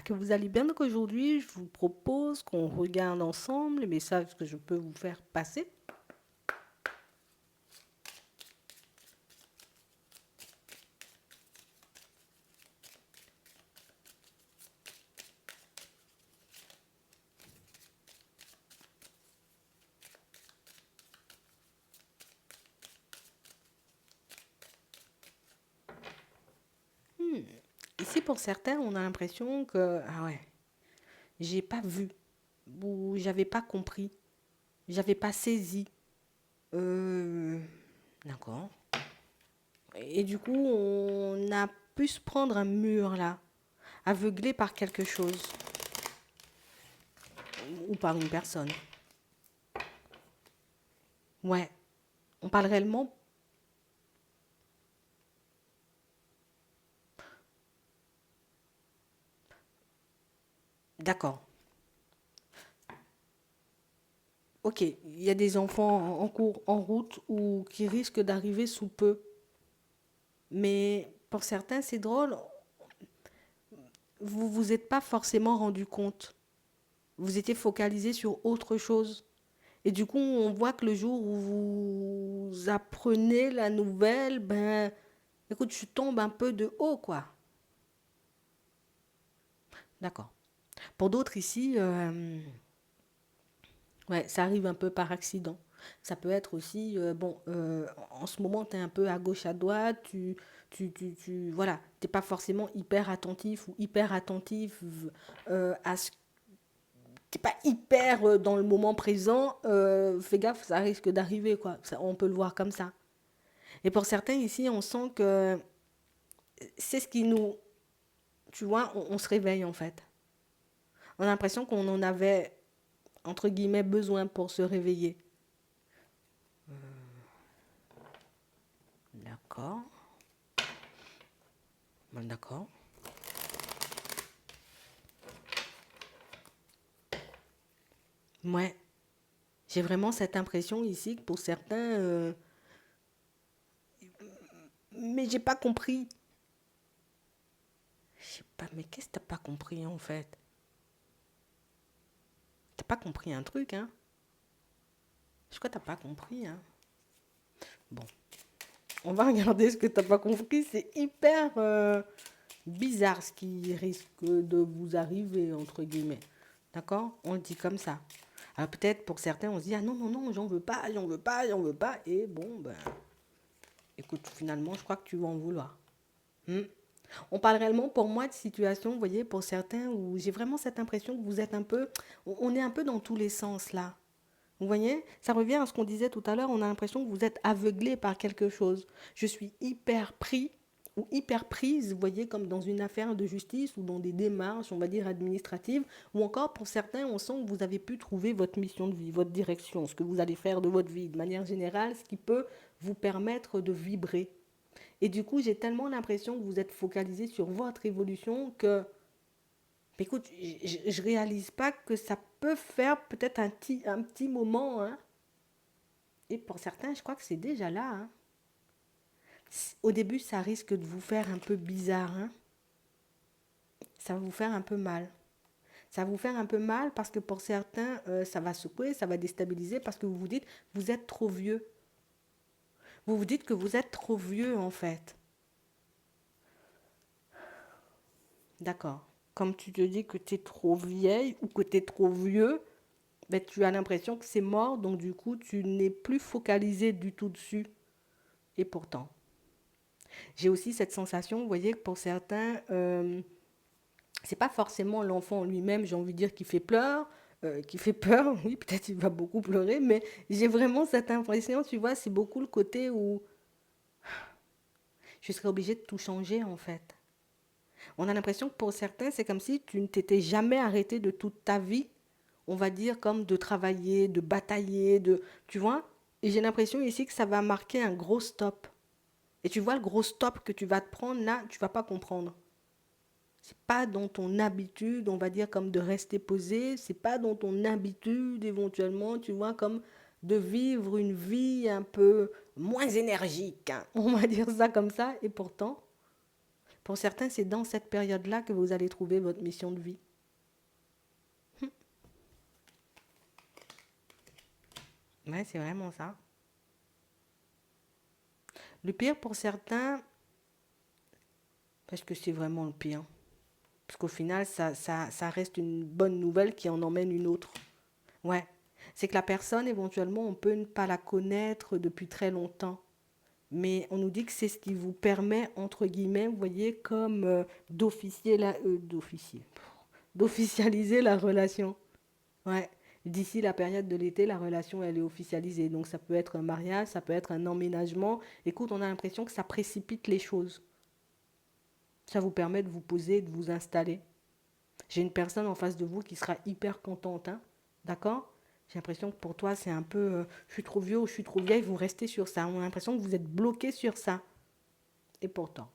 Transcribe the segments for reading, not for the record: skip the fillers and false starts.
que vous allez bien. Donc aujourd'hui, je vous propose qu'on regarde ensemble les messages que je peux vous faire passer. Ici, pour certains, on a l'impression que, ah ouais, j'ai pas vu, ou j'avais pas compris, j'avais pas saisi. Euh, d'accord. Et du coup, on a pu se prendre un mur là, aveuglé par quelque chose, ou par une personne. Ouais, on parle réellement. D'accord. Ok, il y a des enfants en cours, en route ou qui risquent d'arriver sous peu. Mais pour certains, c'est drôle, vous vous êtes pas forcément rendu compte. Vous étiez focalisé sur autre chose. Et du coup, on voit que le jour où vous apprenez la nouvelle, ben, écoute, je tombe un peu de haut, quoi. D'accord. Pour d'autres ici, ouais, ça arrive un peu par accident. Ça peut être aussi, bon, en ce moment, tu es un peu à gauche, à droite, voilà, t'es pas forcément hyper attentif ou hyper attentif à ce. T'es pas hyper dans le moment présent, fais gaffe, ça risque d'arriver, quoi. On peut le voir comme ça. Et pour certains ici, on sent que c'est ce qui nous, tu vois, on se réveille en fait. On a l'impression qu'on en avait, entre guillemets, besoin pour se réveiller. D'accord, d'accord. Ouais, j'ai vraiment cette impression ici que pour certains, mais j'ai pas compris. Je sais pas, mais qu'est-ce que t'as pas compris en fait? T'as pas compris un truc, hein? Je crois que t'as pas compris, hein? Bon, on va regarder ce que t'as pas compris. C'est hyper bizarre ce qui risque de vous arriver, entre guillemets. D'accord? On le dit comme ça. Alors peut-être pour certains, on se dit, ah non, non, non, j'en veux pas, j'en veux pas, j'en veux pas. Et bon, ben, écoute, finalement, je crois que tu vas en vouloir. Hmm. On parle réellement pour moi de situations, vous voyez, pour certains, où j'ai vraiment cette impression que vous êtes un peu, on est un peu dans tous les sens là. Vous voyez, ça revient à ce qu'on disait tout à l'heure, on a l'impression que vous êtes aveuglé par quelque chose. Je suis hyper pris ou hyper prise, vous voyez, comme dans une affaire de justice ou dans des démarches, on va dire, administratives, ou encore pour certains, on sent que vous avez pu trouver votre mission de vie, votre direction, ce que vous allez faire de votre vie, de manière générale, ce qui peut vous permettre de vibrer. Et du coup, j'ai tellement l'impression que vous êtes focalisé sur votre évolution que, écoute, je réalise pas que ça peut faire peut-être un petit moment, hein. Et pour certains, je crois que c'est déjà là, hein. Au début, ça risque de vous faire un peu bizarre, hein. Ça va vous faire un peu mal. Ça va vous faire un peu mal parce que pour certains, ça va secouer, ça va déstabiliser parce que vous vous dites, vous êtes trop vieux. Vous vous dites que vous êtes trop vieux en fait. D'accord. Comme tu te dis que tu es trop vieille ou que tu es trop vieux, ben, tu as l'impression que c'est mort, donc du coup, tu n'es plus focalisé du tout dessus. Et pourtant, j'ai aussi cette sensation, vous voyez, que pour certains, c'est pas forcément l'enfant lui-même, j'ai envie de dire, qui fait peur. Oui, peut-être il va beaucoup pleurer, mais j'ai vraiment cette impression, tu vois, c'est beaucoup le côté où je serais obligée de tout changer en fait. On a l'impression que pour certains, c'est comme si tu ne t'étais jamais arrêté de toute ta vie, on va dire, comme de travailler, de batailler, tu vois. Et j'ai l'impression ici que ça va marquer un gros stop. Et tu vois, le gros stop que tu vas te prendre là, tu vas pas comprendre. C'est pas dans ton habitude, on va dire, comme de rester posé. C'est pas dans ton habitude, éventuellement, tu vois, comme de vivre une vie un peu moins énergique, hein. On va dire ça comme ça. Et pourtant, Pour certains, c'est dans cette période-là que vous allez trouver votre mission de vie. Ouais, c'est vraiment ça. Le pire pour certains, parce que c'est vraiment le pire. Parce qu'au final, ça reste une bonne nouvelle qui en emmène une autre. Ouais. C'est que la personne, éventuellement, on peut ne pas la connaître depuis très longtemps. Mais on nous dit que c'est ce qui vous permet, entre guillemets, vous voyez, comme d'officialiser la relation. Ouais. D'ici la période de l'été, la relation, elle est officialisée. Donc ça peut être un mariage, ça peut être un emménagement. Écoute, on a l'impression que ça précipite les choses. Ça vous permet de vous poser, de vous installer. J'ai une personne en face de vous qui sera hyper contente, hein. D'accord? J'ai l'impression que pour toi, c'est un peu je suis trop vieux ou je suis trop vieille, vous restez sur ça. On a l'impression que vous êtes bloqué sur ça. Et pourtant.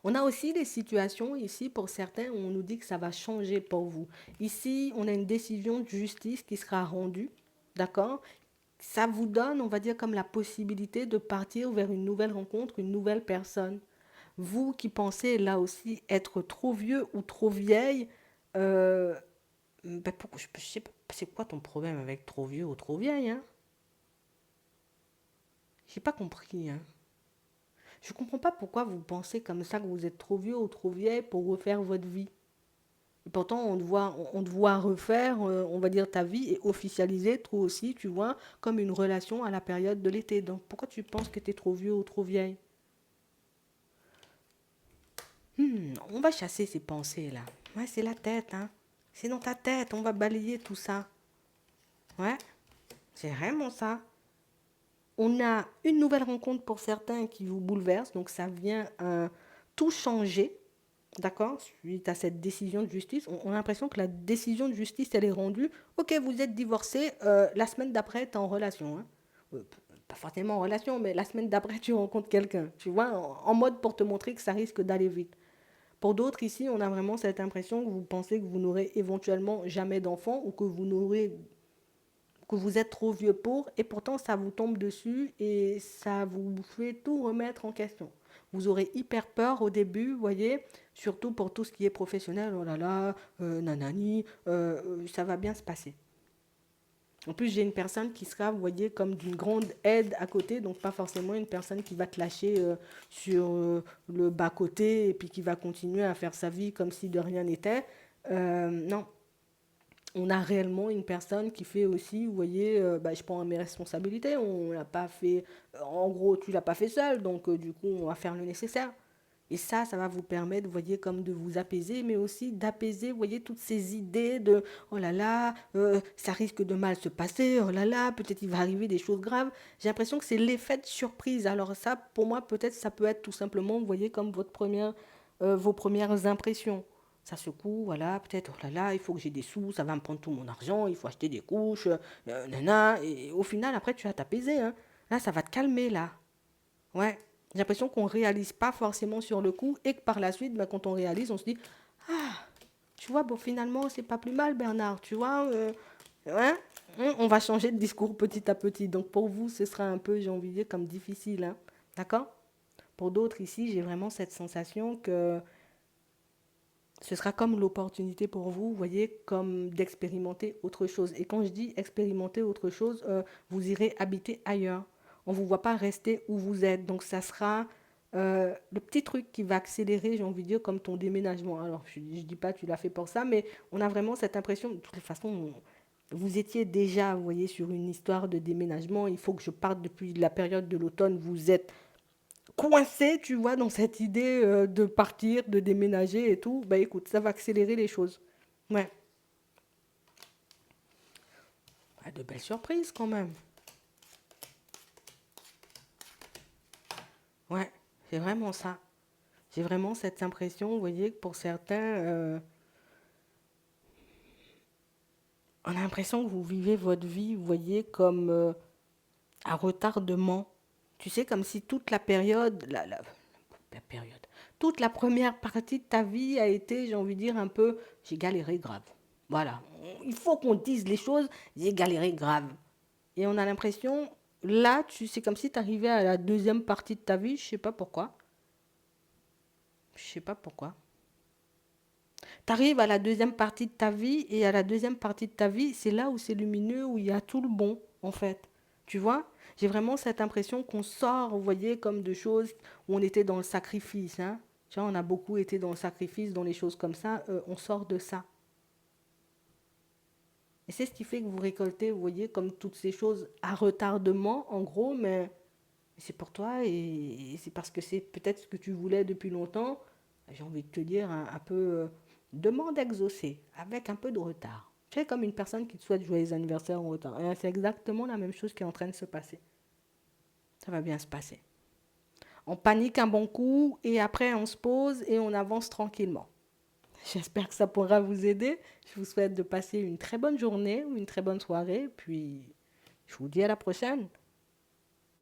On a aussi des situations ici, pour certains, où on nous dit que ça va changer pour vous. Ici, on a une décision de justice qui sera rendue. D'accord? Ça vous donne, on va dire, comme la possibilité de partir vers une nouvelle rencontre, une nouvelle personne. Vous qui pensez là aussi être trop vieux ou trop vieille, euh, ben pourquoi, je sais pas, c'est quoi ton problème avec trop vieux ou trop vieille, hein? J'ai pas compris, hein. Je comprends pas pourquoi vous pensez comme ça que vous êtes trop vieux ou trop vieille pour refaire votre vie. Et pourtant, on te voit refaire, on va dire, ta vie et officialiser, toi aussi, tu vois, comme une relation à la période de l'été. Donc pourquoi tu penses que tu es trop vieux ou trop vieille? On va chasser ces pensées-là. Ouais, c'est la tête, hein. C'est dans ta tête, on va balayer tout ça. Ouais, c'est vraiment ça. On a une nouvelle rencontre pour certains qui vous bouleverse, donc ça vient tout changer, d'accord, suite à cette décision de justice. On a l'impression que la décision de justice, elle est rendue. Ok, vous êtes divorcé, la semaine d'après, tu es en relation, hein. Pas forcément en relation, mais la semaine d'après, tu rencontres quelqu'un, tu vois, en mode pour te montrer que ça risque d'aller vite. Pour d'autres ici, on a vraiment cette impression que vous pensez que vous n'aurez éventuellement jamais d'enfant ou que vous êtes trop vieux pour, et pourtant ça vous tombe dessus et ça vous fait tout remettre en question. Vous aurez hyper peur au début, vous voyez, surtout pour tout ce qui est professionnel. Oh là là, nanani, ça va bien se passer. En plus, j'ai une personne qui sera, vous voyez, comme d'une grande aide à côté, donc pas forcément une personne qui va te lâcher sur le bas-côté et puis qui va continuer à faire sa vie comme si de rien n'était. Non, on a réellement une personne qui fait aussi, vous voyez, bah, je prends mes responsabilités, on l'a pas fait, en gros, tu l'as pas fait seul, donc du coup, on va faire le nécessaire. Et ça va vous permettre, vous voyez, comme de vous apaiser, mais aussi d'apaiser, vous voyez, toutes ces idées de, oh là là, ça risque de mal se passer, oh là là, peut-être il va arriver des choses graves. J'ai l'impression que c'est l'effet de surprise. Alors ça, pour moi, peut-être ça peut être tout simplement, vous voyez, comme vos premières impressions. Ça secoue, voilà, peut-être, oh là là, il faut que j'ai des sous, ça va me prendre tout mon argent, il faut acheter des couches, nana, et au final, après, tu vas t'apaiser, hein. Là, ça va te calmer, là. Ouais. J'ai l'impression qu'on ne réalise pas forcément sur le coup et que par la suite, ben, quand on réalise, on se dit, tu vois, bon, finalement, c'est pas plus mal, Bernard, tu vois. Ouais, on va changer de discours petit à petit. Donc pour vous, ce sera un peu, j'ai envie de dire, comme difficile, hein. D'accord? Pour d'autres ici, j'ai vraiment cette sensation que ce sera comme l'opportunité pour vous, vous voyez, comme d'expérimenter autre chose. Et quand je dis expérimenter autre chose, vous irez habiter ailleurs. On ne vous voit pas rester où vous êtes. Donc ça sera le petit truc qui va accélérer, j'ai envie de dire, comme ton déménagement. Alors je ne dis pas que tu l'as fait pour ça, mais on a vraiment cette impression, de toute façon, vous étiez déjà, vous voyez, sur une histoire de déménagement. Il faut que je parte depuis la période de l'automne. Vous êtes coincé, tu vois, dans cette idée de partir, de déménager et tout, bah écoute, ça va accélérer les choses. Ouais. Bah, de belles surprises quand même. Ouais, c'est vraiment ça. J'ai vraiment cette impression, vous voyez, que pour certains, on a l'impression que vous vivez votre vie, vous voyez, comme à retardement. Tu sais, comme si toute la période, la période, toute la première partie de ta vie a été, j'ai envie de dire, un peu, j'ai galéré grave. Voilà, il faut qu'on dise les choses, j'ai galéré grave. Et on a l'impression, là, c'est comme si tu arrivais à la deuxième partie de ta vie, je sais pas pourquoi. Je sais pas pourquoi. Tu arrives à la deuxième partie de ta vie et à la deuxième partie de ta vie, c'est là où c'est lumineux, où il y a tout le bon, en fait. Tu vois? J'ai vraiment cette impression qu'on sort, vous voyez, comme de choses où on était dans le sacrifice, hein. Tu vois, on a beaucoup été dans le sacrifice, dans les choses comme ça, on sort de ça. Et c'est ce qui fait que vous récoltez, vous voyez, comme toutes ces choses à retardement, en gros, mais c'est pour toi et c'est parce que c'est peut-être ce que tu voulais depuis longtemps. J'ai envie de te dire un peu demande exaucée, avec un peu de retard. Tu es comme une personne qui te souhaite joyeux anniversaire en retard. Et c'est exactement la même chose qui est en train de se passer. Ça va bien se passer. On panique un bon coup et après on se pose et on avance tranquillement. J'espère que ça pourra vous aider. Je vous souhaite de passer une très bonne journée ou une très bonne soirée. Puis je vous dis à la prochaine.